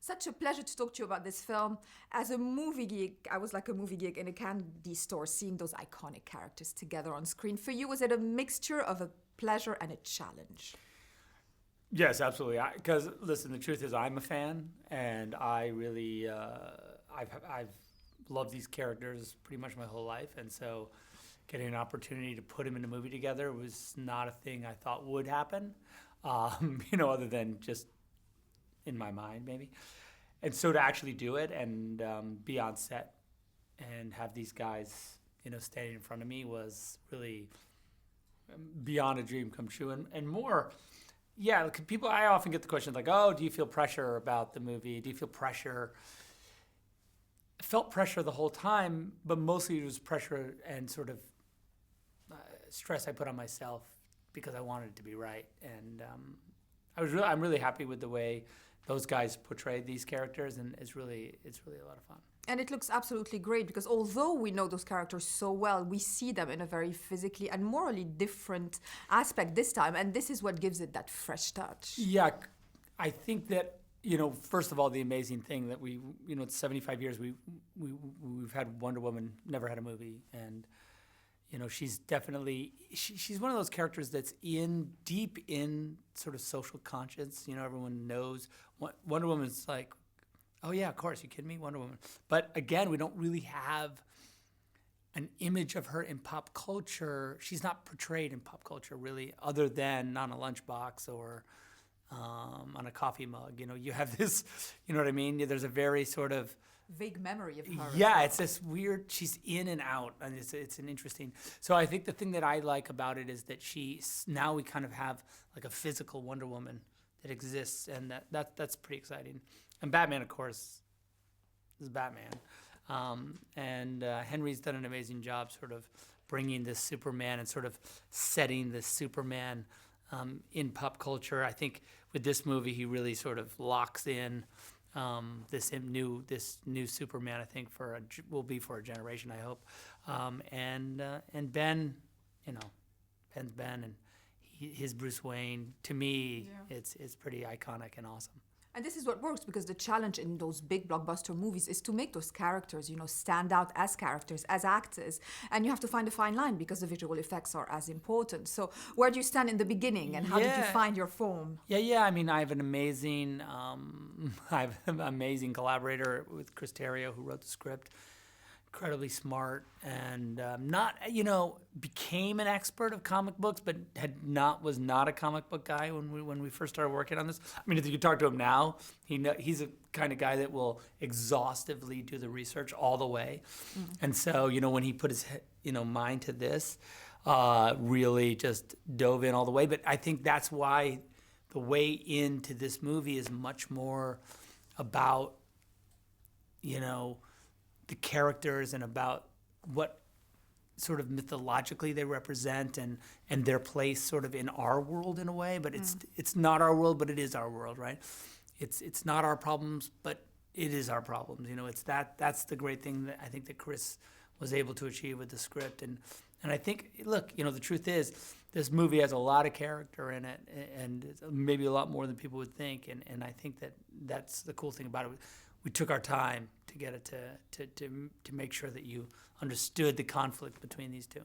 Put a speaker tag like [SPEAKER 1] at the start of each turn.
[SPEAKER 1] Such a pleasure to talk to you about this film. As a movie geek, I was like a movie geek in a candy store seeing those iconic characters together on screen. For you, was it a mixture of a pleasure and a challenge?
[SPEAKER 2] Yes, absolutely. Because listen, the truth is, I'm a fan, and I really, I've loved these characters pretty much my whole life, and so getting an opportunity to put them in a movie together was not a thing I thought would happen. Other than just in my mind, maybe. And so to actually do it and be on set and have these guys, standing in front of me was really beyond a dream come true, and more. Yeah, people. I often get the question like, "Oh, do you feel pressure about the movie? Do you feel pressure?" I felt pressure the whole time, but mostly it was pressure and sort of stress I put on myself because I wanted it to be right. And I'm really happy with the way those guys portrayed these characters, and it's really a lot of fun.
[SPEAKER 1] And it looks absolutely great because although we know those characters so well, we see them in a very physically and morally different aspect this time, and this is what gives it that fresh touch.
[SPEAKER 2] Yeah, I think that, first of all, the amazing thing that it's 75 years we've had Wonder Woman, never had a movie, and she's definitely she's one of those characters that's deep in sort of social conscience. Everyone knows Wonder Woman's like, oh yeah, of course, you kidding me, Wonder Woman. But again, we don't really have an image of her in pop culture. She's not portrayed in pop culture really, other than on a lunchbox or on a coffee mug. You have this, you know what I mean? There's a very sort of
[SPEAKER 1] vague memory of her.
[SPEAKER 2] Yeah, it's this weird, she's in and out, and it's an interesting. So I think the thing that I like about it is that now we kind of have like a physical Wonder Woman that exists, and that's pretty exciting. And Batman, of course, is Batman. And Henry's done an amazing job sort of bringing this Superman and sort of setting this Superman in pop culture. I think with this movie, he really sort of locks in this new Superman. I think will be for a generation, I hope. And Ben, Ben's Ben, and his Bruce Wayne. To me, it's pretty iconic and awesome.
[SPEAKER 1] And this is what works because the challenge in those big blockbuster movies is to make those characters, stand out as characters, as actors. And you have to find a fine line because the visual effects are as important. So where do you stand in the beginning, and how did you find your form?
[SPEAKER 2] Yeah. I mean, I have an amazing, collaborator with Chris Terrio, who wrote the script. Incredibly smart, and became an expert of comic books, but was not a comic book guy when we first started working on this. I mean, if you talk to him now, he's a kind of guy that will exhaustively do the research all the way. Mm-hmm. And so when he put his mind to this, really just dove in all the way. But I think that's why the way into this movie is much more about the characters and about what sort of mythologically they represent and their place sort of in our world in a way. But it's not our world, but it is our world, right? It's not our problems, but it is our problems. That's the great thing that I think that Chris was able to achieve with the script. And I think, look, the truth is this movie has a lot of character in it, and maybe a lot more than people would think. And I think that's the cool thing about it. We took our time to get it to make sure that you understood the conflict between these two.